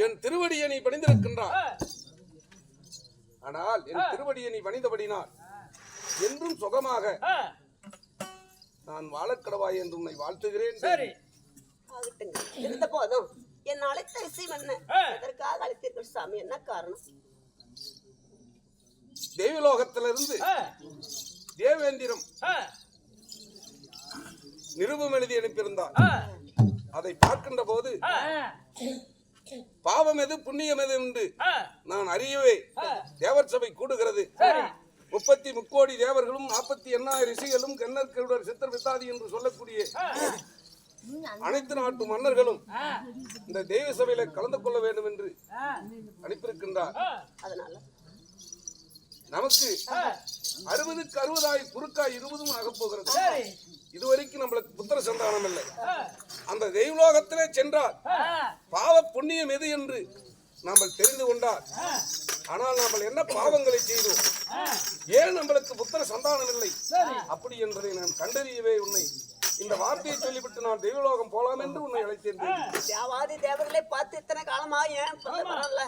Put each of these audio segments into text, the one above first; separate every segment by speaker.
Speaker 1: என் திருவடியை நீ பணிந்திருக்கின்றாய். ஆனால் என் திருவடியை நீ பணிந்தபடினால் என்றும் சுகமாக நான் வாழக்கடவாய் என்று உன்னை வாழ்த்துகிறேன்.
Speaker 2: இருந்த போதும் என் அழைத்த விஷயம் என்ன? எதற்காக அழைத்தீர்கள் சாமி? என்ன காரணம்?
Speaker 1: தேவலோகத்திலிருந்து தேவேந்திரம் நிருபம் எழுதி அனுப்பியிருந்தார். அதை பார்க்கின்ற போது பாவம் எது புண்ணியம் எது என்று நான் அறியவே தேவர் சபை கூடுகிறது. 30 கோடி தேவர்களும் 48 ரிஷிகளும் கண்ணற்கருடர் சித்தர் வித்தாதி என்று சொல்லக்கூடிய அனைத்து நாட்டு மன்னர்களும் இந்த தெய்வ சபையில கலந்து கொள்ள வேண்டும் என்று அனுப்பியிருக்கின்றார்.
Speaker 2: அதனால
Speaker 1: நமக்கு 60க்கு 60 குறுக்காய் 20 ஆக போகிறது. இதுவரைக்கும் நம்மளுக்கு புத்திர சந்தானம் இல்லை. அந்த தெய்வலோகத்திலே சென்றால் பாவ புண்ணியம் எது என்று நாம் தெரிந்து கொண்டால், ஆனால் நாம் என்ன பாவங்களை செய்தோம், ஏன் நம்மளுக்கு புத்திர சந்தானம் இல்லை அப்படி என்பதை நான் கண்டறியவே உன்னை இந்த வார்த்தையை சொல்லிவிட்டு நான் தெய்வலோகம் போலாம் என்று உன்னை அழைத்தேன்.
Speaker 2: தேவாதி தேவர்களை பார்த்து இத்தனை காலமா ஏன் வரல?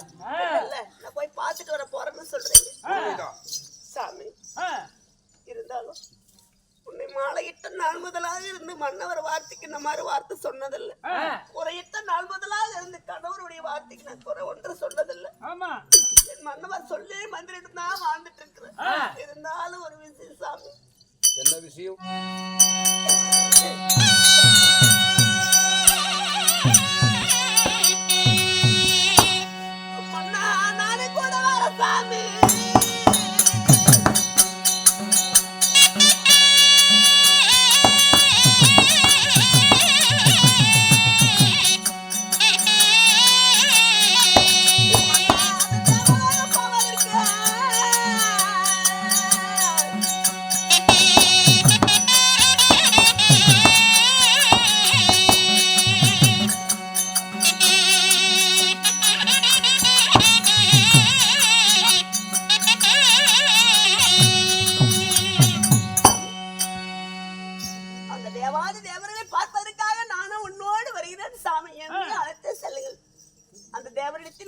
Speaker 2: நான் போய் பார்த்துட்டு வர போறேன்னு சொல்றீங்க சாமி. இருந்தாலும் உன்னை மாலையிட்ட நாள் முதலாக இருந்து மன்னவர் வார்த்தைக்கு இந்த மாதிரி வார்த்தை சொன்னதில்லை. குறையிட்ட நாள் முதலாக இருந்து கணவருடைய வார்த்தைக்கு நான் குறை ஒன்று சொன்னதில்லை. என் மன்னவர் சொல்லி மந்திரிட்டு தான் வாழ்ந்துட்டு இருக்கிறேன். இருந்தாலும் ஒரு விஷயம் சாமி.
Speaker 1: என்ன விஷயம்?
Speaker 2: நானே கூட வர சாமி.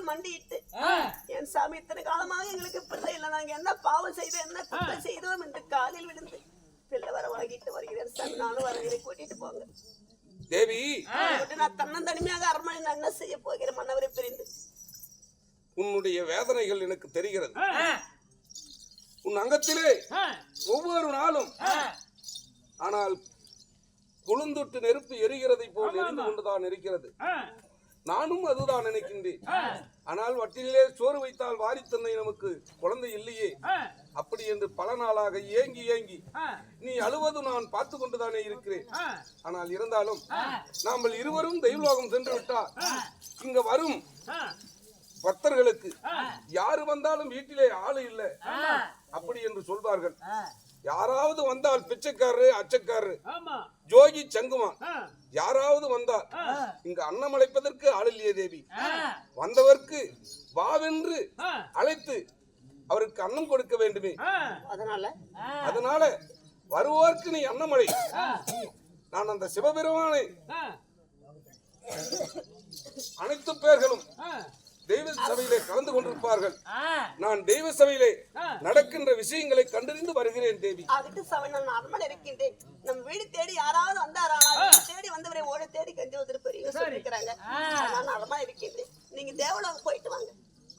Speaker 2: மண்டியிட்டு என் சாமி இத்தனை காலமாக எங்களுக்கு பிள்ளை இல்லை, நாங்க என்ன பாவம் செய்தோம், என்ன குற்றம் செய்தோம் என்று காலில் விழுந்து பிள்ளை வர வாங்கிட்டு வருகிறேன் சாமி. நானும் வரகிறேன், கூட்டிட்டு போங்க
Speaker 1: தேவி.
Speaker 2: நான் தன்னந்தனிமையாக அரண்மனை நான் என்ன செய்ய போகிறேன் மன்னவரை பிரிந்து?
Speaker 1: உன்னுடைய வேதனைகள் எனக்கு தெரிகிறது. உன் அங்கத்திலே ஒவ்வொரு நாளும் ஆனால் குளுந்தொட்டு நெருப்பு எரிகிறதை போல் எரிந்து கொண்டுதான் இருக்கிறது. நானும் அதுதான் நினைக்கின்றேன். ஆனால் வட்டிலே சோறு வைத்தால் வாரி தந்தை நமக்கு குழந்தை இல்லையே அப்படி என்று பல நாளாக ஏங்கி ஏங்கி நீ அழுவது நான் பார்த்து கொண்டுதானே இருக்கிறேன். ஆனால் இருந்தாலும் நாம் இருவரும் தெய்வலோகம் சென்று விட்டால் இங்க வரும் பக்தர்களுக்கு யாரு வந்தாலும் வீட்டிலே ஆளு இல்லை அப்படி என்று சொல்வார்கள். யாராவது வந்தால் பிச்சைக்காரரு அச்சக்காரரு ஜோகி சங்குமான் யாராவது வந்தால் இங்க அன்னம் அழைப்பதற்கு ஆள் இல்லையே தேவி. வந்தவர்க்கு வாவென்று அழைத்து அவருக்கு அன்னம் கொடுக்க வேண்டுமே. அதனால வருவோர்க்கு நீ அன்னம் அழை. நான் அந்த சிவபெருமானை அனைத்து பேர்களும் தெய்வ சபையிலே கலந்து கொண்டிருப்பார்கள். நான் தெய்வ சபையிலே நடக்கின்ற விஷயங்களை கண்டறிந்து வருகிறேன் தேவி.
Speaker 2: அதுக்கு சபை நான் அரண்மனை இருக்கின்றேன். நம்ம வீடு தேடி யாராவது வந்தாரானா தேடி வந்தவரை ஓட தேடி கஞ்சி வந்துட்டு பெரிய சொல்லிக்கிறாங்க. நான் அரண்மனை இருக்கின்றேன். நீங்க தேவலோகம் போயிட்டு வாங்க.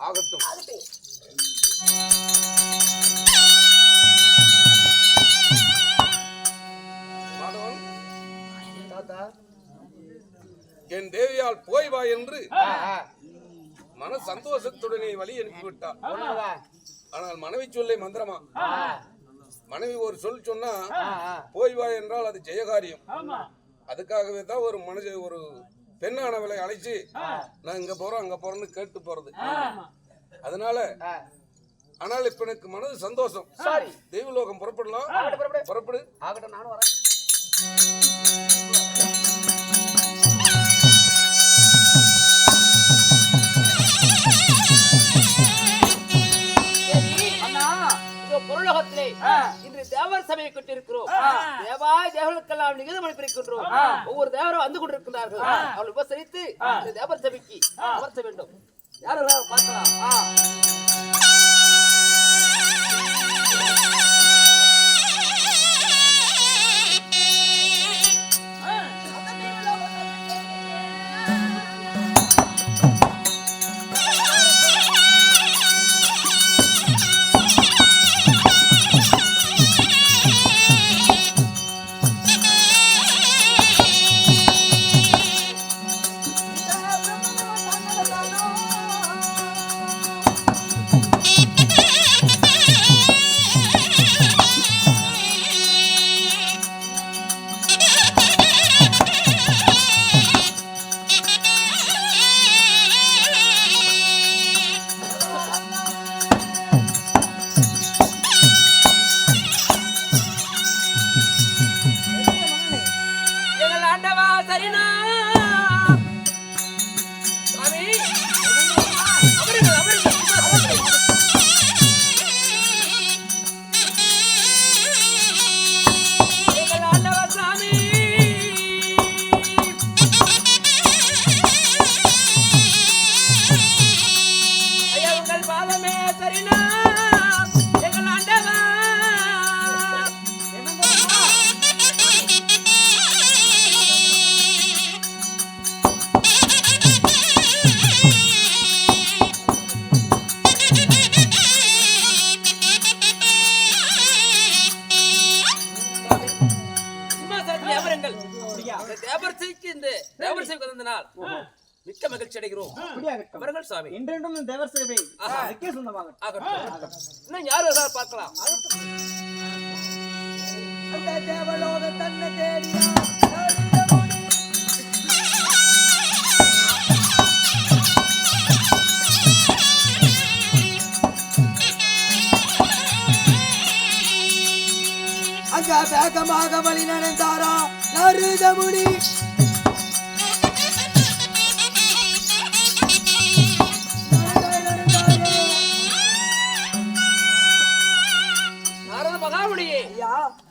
Speaker 1: ஆகட்டும்.
Speaker 2: ஆகட்டும்.
Speaker 1: என் தேவியால் போய் வா என்று மன சந்தோஷத்துடனே வழி அனுப்பிவிட்டார். ஆனால் மனைவி சொல்லை மந்திரமா? மனைவி ஒரு சொல் சொன்னா போய் வா என்றால் அது ஜெயகாரியம். அதுக்காகவே தான் ஒரு ஒரு பெண்ணானவளை அழைச்சு நான் இங்க போறோம் அங்க போறேன்னு கேட்டு போறது. அதனால ஆனால் இப்ப எனக்கு மனது சந்தோஷம். தெய்வலோகம் புறப்படலாம். புறப்படு.
Speaker 2: ஆகட்டும், நானும் வரேன். பொருளகத்திலே இன்று தேவர் சபையை கொண்டிருக்கிறோம். தேவர்களுக்கெல்லாம் நிகழ்வு அனுப்பியிருக்கின்றோம். ஒவ்வொரு தேவரும் வந்து கொண்டிருக்கிறார்கள். அவர்கள் உபசரித்து இந்த தேவர் சபைக்கு அமர்த்த வேண்டும். யாரும் பார்க்கலாம். மிக்க மகிழ்ச்சி அடைகிறோம். அவர்கள் சாமி
Speaker 3: இன்றையும் தேவர் சேவை
Speaker 2: இன்னும் யாரு பார்க்கலாம். தேவலோக தன்னை தேடியா அங்க வேகமாக வழி நடந்தாரா நருதமுனி.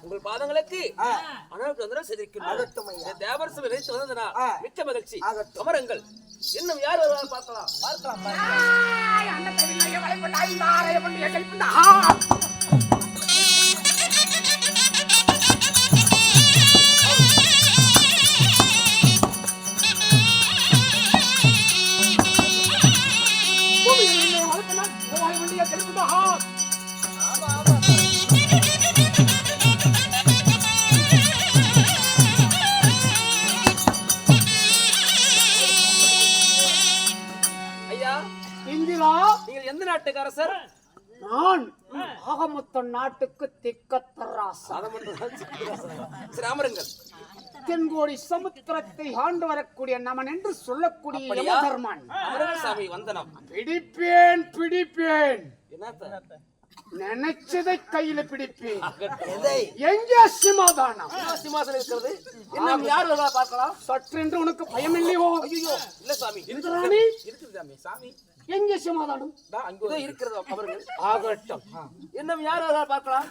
Speaker 2: உங்கள் பாதங்களுக்கு தேவர் சபை நினைத்து வந்ததுனா மிக்க மகிழ்ச்சி. அமருங்கள். இன்னும் யார் வருவார் பார்க்கலாம். எந்த நாட்டுக்கு அரசர்?
Speaker 3: நான் ஆகமொத்த நாட்டுக்கு திக்கத்தராசா.
Speaker 2: அமருங்கள்.
Speaker 3: தென்கோடி சமுத்திரத்தை ஆண்டு வரக்கூடிய நமன் என்று சொல்லக்கூடிய யமதர்மன்.
Speaker 2: சாமி வந்தனம்.
Speaker 3: பிடிப்பேன் பிடிப்பேன், நினைச்சதை கையில பிடிப்பேன். எங்க சிமாதானம்?
Speaker 2: சிம்மாசனம் இருக்கிறது. இன்னும் யார் பார்க்கலாம்.
Speaker 3: சற்றென்று உனக்கு பயம் இல்லையோ?
Speaker 2: இல்ல சாமி.
Speaker 3: இருக்குது
Speaker 2: சாமி. சாமி
Speaker 3: எங்க சமாதானம்?
Speaker 2: அங்கே இருக்கிறது. அவர்கள்
Speaker 3: ஆகட்டும்.
Speaker 2: இன்னும் யார் பார்க்கலாம்.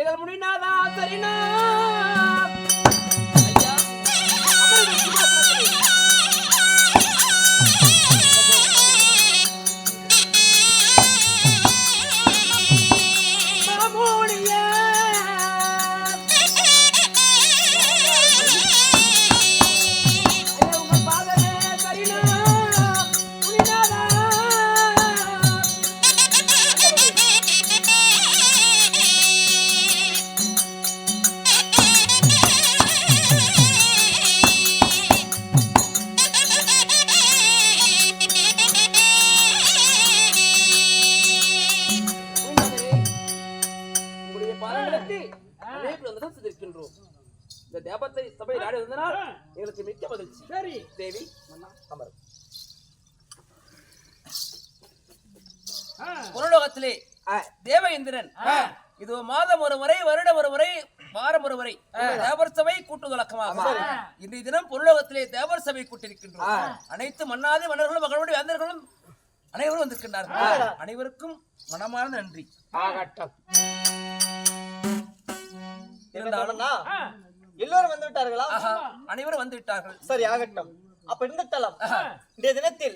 Speaker 4: எங்கள் முடிநாதா சரினா இந்த தேவத்தை சபை நாடி வந்தனால் எங்களுக்கு மிக்க மகிழ்ச்சி.
Speaker 3: சரி
Speaker 4: தேவி அமர். உலோகத்திலே தேவேந்திரன் இது மாதம் ஒரு முறை வருடம் ஒரு முறை வாரம் ஒரு முறை தேவர் சபை கூட்டு வழக்கமாக இன்றைய தினம் பொருளோகத்திலே தேவர் சபை கூட்டிருக்கின்றோம். அனைத்து மன்னாதி மன்னர்களும் மகளுடைய வேந்தர்களும் அனைவரும் வந்திருக்கின்றார்கள். அனைவருக்கும் மனமான நன்றி.
Speaker 3: ஆகட்டும்.
Speaker 5: எல்லோரும் வந்து விட்டார்களா?
Speaker 4: அனைவரும் வந்து விட்டார்கள்.
Speaker 5: சரி, ஆகட்டும். அப்ப இருந்துட்டலாம். இந்த தினத்தில்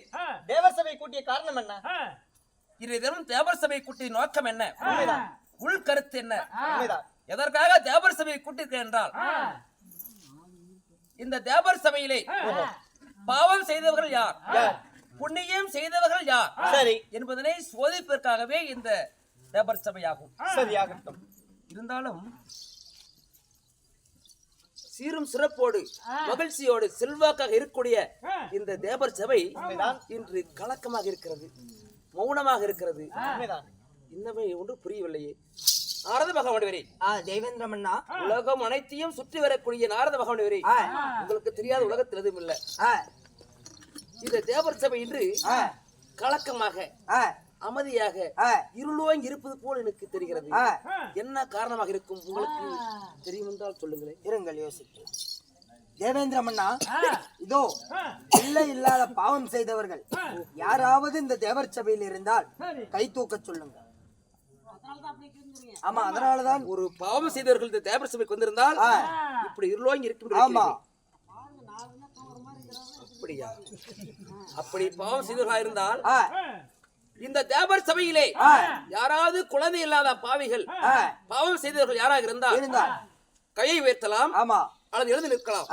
Speaker 5: தேவர் சபை கூட்டிய காரணம் என்ன?
Speaker 4: இன்றைய தினம் தேவர் சபை கூட்டிய நோக்கம் என்ன? உள் கருத்து என்ன? எதற்காக தேவர் சபையை கூட்டியிருக்க என்றால் இந்த தேவர் சபையிலே பாவம் செய்தவர்கள் யார், புண்ணியம் செய்தவர்கள் யார்
Speaker 5: சரி
Speaker 4: என்பதனை சோதிப்பதற்காகவே இந்த தேவர் சபையாகும்.
Speaker 5: சரி, ஆகட்டும்.
Speaker 4: இருந்தாலும் சீரும் சிறப்போடு மகிழ்ச்சியோடு செல்வாக்காக இருக்கக்கூடிய இந்த தேவர் சபை இன்று கலக்கமாக இருக்கிறது, மௌனமாக இருக்கிறது. இன்னமே ஒன்று புரியவில்லையே. நாரத பகவானவரே,
Speaker 5: தேவேந்திர மன்னா,
Speaker 4: உலகம் அனைத்தையும் சுற்றி வரக்கூடிய நாரத பகவானவரே, உங்களுக்கு தெரியாத உலகத்தில் எதுவும் இல்லை. இந்த தேவர் சபை இன்று கலக்கமாக அமைதியாக இருளோங்கி இருப்பது போல் எனக்கு தெரிகிறது. என்ன காரணமாக இருக்கும் உங்களுக்கு தெரியும் என்றால் சொல்லுங்களேன்.
Speaker 5: இருங்கள், யோசிக்கலாம். தேவேந்திர மன்னா, இதோ பிள்ளை இல்லாத பாவம் செய்தவர்கள் யாராவது இந்த தேவர் சபையில் இருந்தால் கை தூக்க சொல்லுங்க. ஆமா, அதனாலதான்
Speaker 4: ஒரு பாவம் செய்தவர்கள் இந்த தேவர் சபைக்கு வந்திருந்தால் இப்படி இருளோங்கி இருக்கும்.
Speaker 5: ஆமா,
Speaker 4: அப்படியா? அப்படி பாவம் செய்தவர்களாக இருந்தால் இந்த தேவர் சபையிலே யாராவது குழந்தை இல்லாத பாவிகள் பாவம் செய்தவர்கள் யாராக இருந்தால் கையை உயர்த்தலாம்,
Speaker 5: ஆமா,
Speaker 4: அல்லது எழுந்து நிற்கலாம்.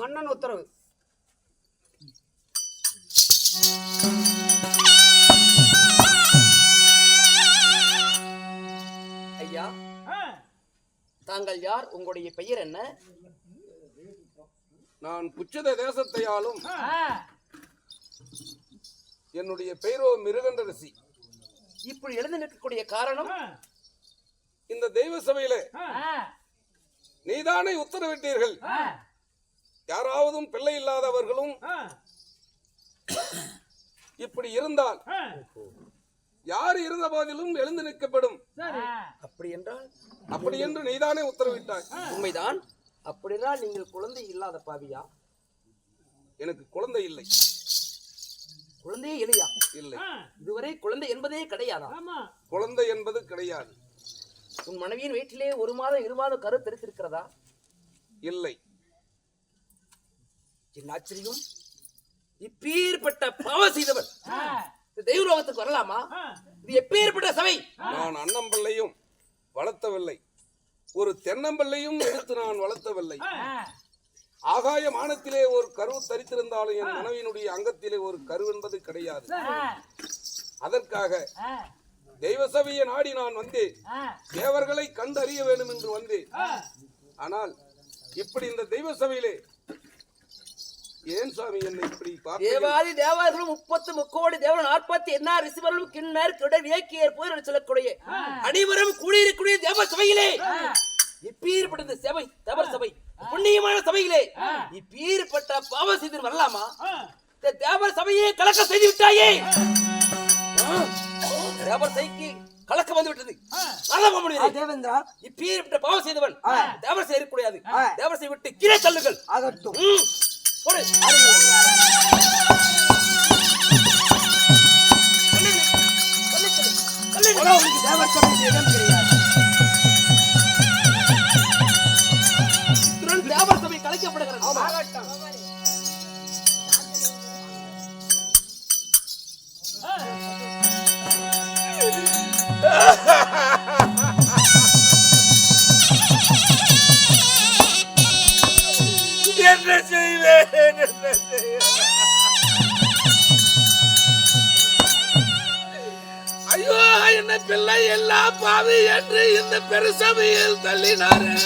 Speaker 3: மன்னன் உத்தரவு.
Speaker 4: ஐயா, தாங்கள் யார்? உங்களுடைய பெயர் என்ன?
Speaker 1: நான் புச்சத தேசத்தையாலும் என்னுடைய பெயரோ மிருகண்ட ரிஷி.
Speaker 4: இப்படி எழுந்து நிற்கக்கூடிய காரணம்?
Speaker 1: இந்த தெய்வ சபையிலே நீதானே உத்தரவிட்டீர்கள், யாராவதும் பிள்ளை இல்லாதவர்களும் இப்படி இருந்தால் யார் இருந்த போதிலும் எழுந்து நிற்கப்படும்.
Speaker 4: அப்படி என்றால்
Speaker 1: அப்படி என்று நீதானே உத்தரவிட்டாய்.
Speaker 4: உண்மைதான். அப்படினால் நீங்கள் குழந்தை இல்லாத பாவியா?
Speaker 1: எனக்கு குழந்தை இல்லை.
Speaker 4: குழந்தையே இல்லையா?
Speaker 1: இல்லை.
Speaker 4: இதுவரை குழந்தை என்பதே கிடையாதா?
Speaker 1: குழந்தை என்பது கிடையாது.
Speaker 4: உன் மனைவியின் வயிற்றிலே 1 மாதம் 2 மாதம் கரு தெரித்திருக்கிறதா?
Speaker 1: இல்லை.
Speaker 4: என் ஆச்சரியம், இப்பேற்பட்ட பாவம் செய்தவர் தெய்வலோகத்துக்கு வரலாமா? இது எப்பேற்பட்ட சபை?
Speaker 1: நான் அன்னம்பிள்ளையும் வளர்த்தவில்லை, ஒரு தென்னம்பிள்ளையும் எடுத்து நான் வளர்த்தவில்லை. ஆகாய மானத்திலே ஒரு கரு தரித்திருந்தாலும் என் மனைவியினுடைய அங்கத்திலே ஒரு கரு என்பது கிடையாது. அதற்காக தெய்வ சபையை நாடி நான் வந்தேன், தேவர்களை கண்டு அறிய வேண்டும் என்று வந்தேன். ஆனால் இப்படி இந்த தெய்வ சபையிலே ஏன் சுவாமி என்னை இப்படி
Speaker 4: தேவாதி தேவர்களும் 30 கோடி தேவர்கள் 40 என்ன ரிசிவர்களும் கிண்ணர் கிடர் வியக்கியர் போய் சொல்லக்கூடிய அனைவரும் கூடியிருக்கூடிய தேவ சபையிலே இப்பீர்பட்ட சபை தேவர் சபை புண்ணியமான சபையிலே இப்பீர்பட்ட பாவ செய்து வரலாமா? இந்த தேவர் சபையே கலக்க செய்து விட்டாயே. தேவர் சபைக்கு கலக்க வந்து விட்டது.
Speaker 5: தேவேந்திரா,
Speaker 4: இப்பீர்பட்ட பாவம் செய்தவன் தேவர் செய்ய இருக்கக்கூடாது. தேவர் செய்ய விட்டு கீழே தள்ளுங்கள்.
Speaker 5: ஆகட்டும்.
Speaker 4: போடு.
Speaker 5: தேவர் சபைக்கு இடம் கிடையாது.
Speaker 1: என்ன செய்வேன் என்ன செய்வேன் ஐயோ என்ன பிள்ளை எல்லா பாவி என்று இந்த பெருசபையில் தள்ளினாரே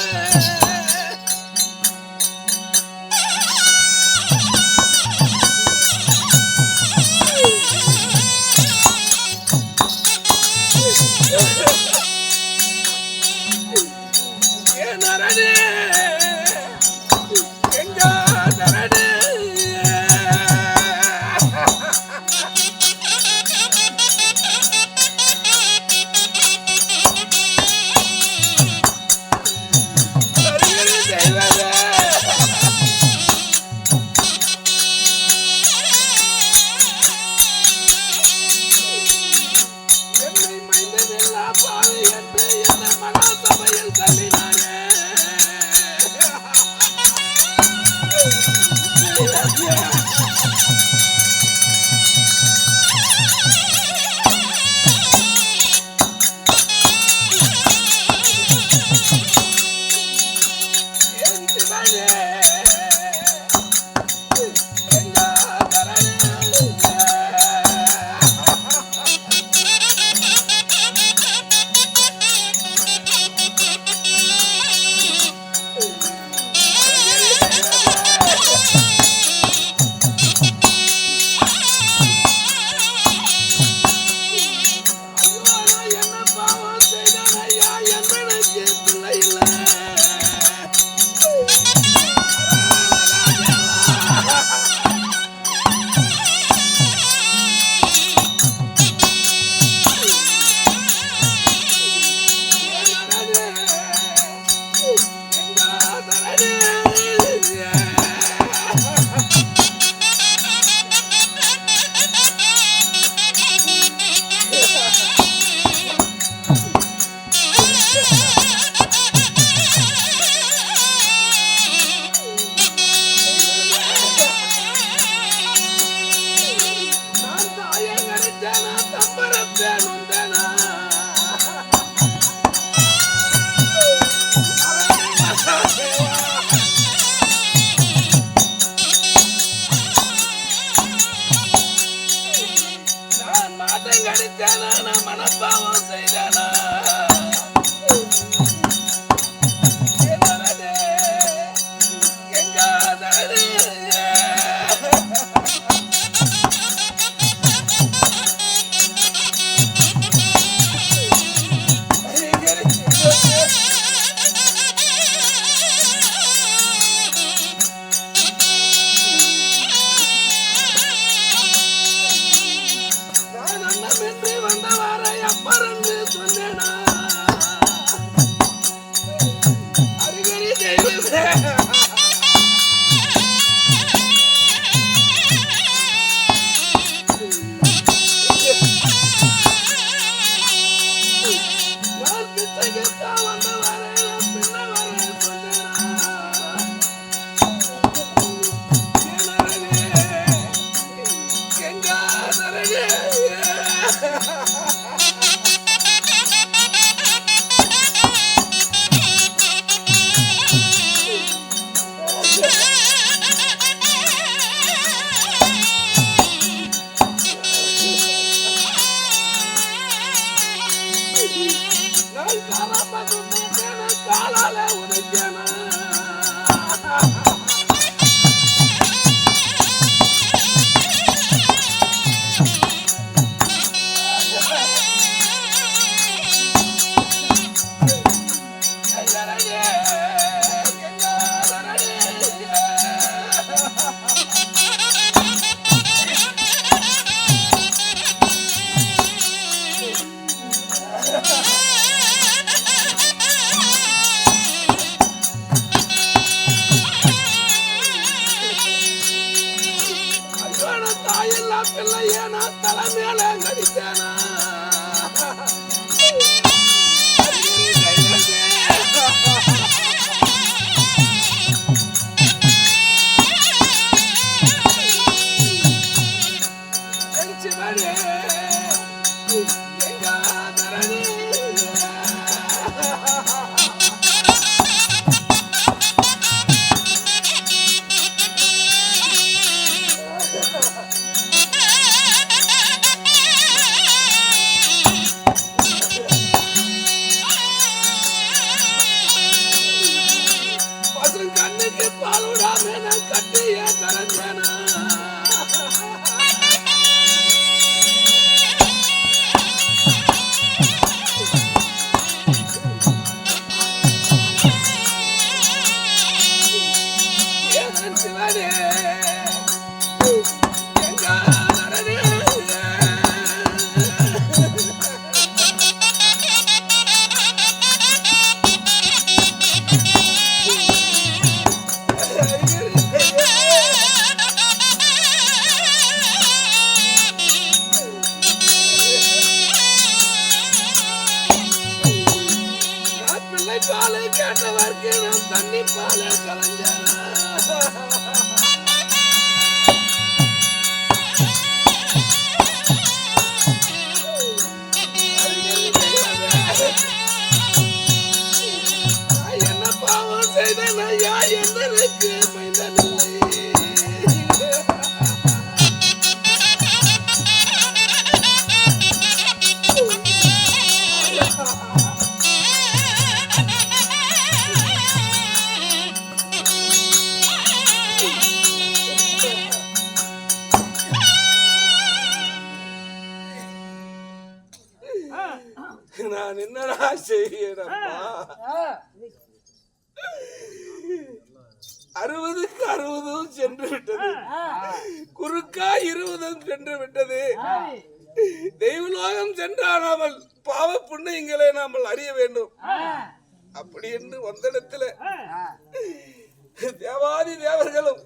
Speaker 1: கலந்தனா ஏதன் சிவனே எங்காரனே பிள்ளை பாலை கேட்டவர்க்கு நான் தண்ணி பாலை கலந்தேன் என்ன பாவம் செய்தேன் ஐயா என்னருக்கு மைந்தனில்லை நான் என்னடா செய்யறப்பா 60க்கு 60 சென்று விட்டது குறுக்கா 20 சென்று விட்டது தெய்வலோகம் சென்றானால் பாவ புண்ணியங்களை நாம் அறிய வேண்டும் அப்படி என்று வந்திடத்துல தேவாதி தேவர்களும்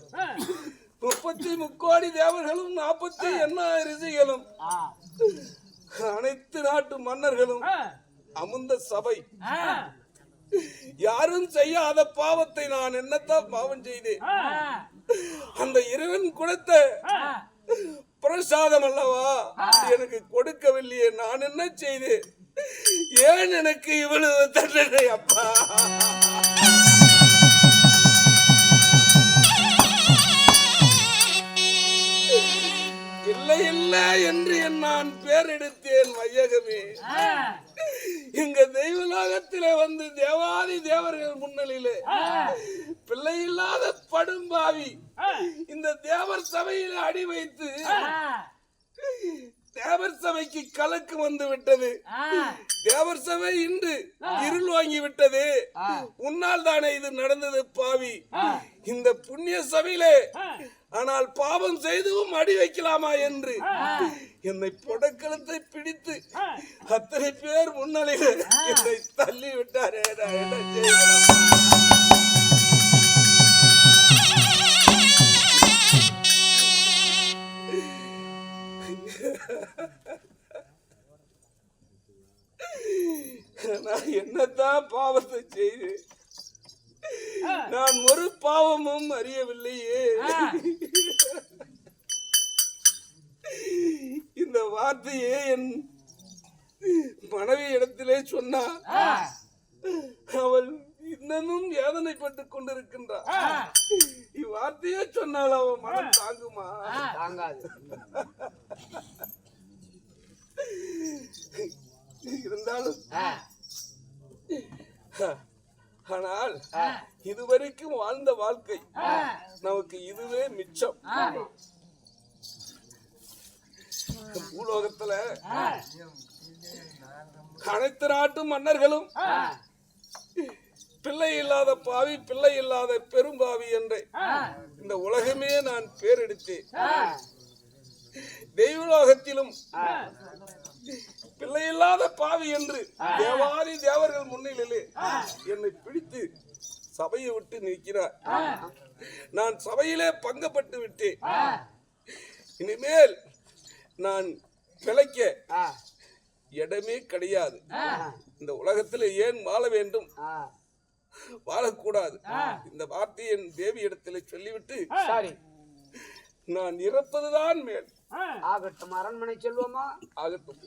Speaker 1: 33 தேவர்களும் 48 ரிஷிகளும் அனைத்து நாட்டு மன்னர்களும் அமுந்த சபை யாரும் செய்யாத பாவத்தை நான் என்னத்தான் பாவம் செய்தேன் அந்த இறைவன் கொடுத்த பிரசாதம் அல்லவா எனக்கு கொடுக்கவில்லையே நான் என்ன செய்தேன் ஏன் எனக்கு இவ்வளவு தண்டனை அப்பா இல்லை இல்லை என்று நான் பேர் எடுத்தேன் வையகமே இங்க தெய்வலோகத்திலே வந்து தேவாதி தேவர்கள் முன்னிலையிலே பிள்ளை இல்லாத படும்பாவி இந்த தேவர் சபையில அடி வைத்து தேவர் சபைக்கு கலக்கு வந்து விட்டது தேவர் சபை இன்று இருள் வாங்கி விட்டது உன்னால் தானே இது நடந்தது பாவி இந்த புண்ணிய சபையிலே ஆனால் பாவம் செய்தும் அடி வைக்கலாமா என்று என்னை புடக்கலத்தை பிடித்து அத்தனை பேர் முன்னிலையில் என்னை தள்ளி விட்டாரே நான் என்ன செய்வேன் நான் என்னத்தான் பாவத்தை செய்து நான் ஒரு பாவமும் அறியவில்லையே இந்த வார்த்தையே என் மனைவி இடத்திலே சொன்னா அவள் இன்னமும் வேதனைப்பட்டுக் கொண்டிருக்கின்றாள் இவ்வார்த்தையே சொன்னால் அவன் மனம் தாங்குமா
Speaker 3: தாங்காது
Speaker 1: இருந்தாலும் ஆனால் இதுவரைக்கும் வாழ்ந்த வாழ்க்கை நமக்கு இதுவே மிச்சம் பூலோகத்துல அனைத்து நாட்டு மன்னர்களும் பிள்ளை இல்லாத பாவி பிள்ளை இல்லாத பெரும்பாவி என்று இந்த உலகமே நான் பேரெடுத்தேன் தெய்வலோகத்திலும் பிள்ளை இல்லாத பாவி என்று தேவாதி தேவர்கள் முன்னிலே என்னை பிடித்து சபையை விட்டு நிற்கிறார் நான் சபையிலே பங்கப்பட்டு விட்டேன் இனிமேல் நான் பிழைக்க இடமே கிடையாது இந்த உலகத்தில் ஏன் வாழ வேண்டும் வாழக்கூடாது இந்த வார்த்தையை என் தேவி இடத்துல சொல்லிவிட்டு நான் இறப்பதுதான் மேல்
Speaker 3: ஆகட்டும் அரண்மனை செல்வோமா
Speaker 1: ஆகட்டும்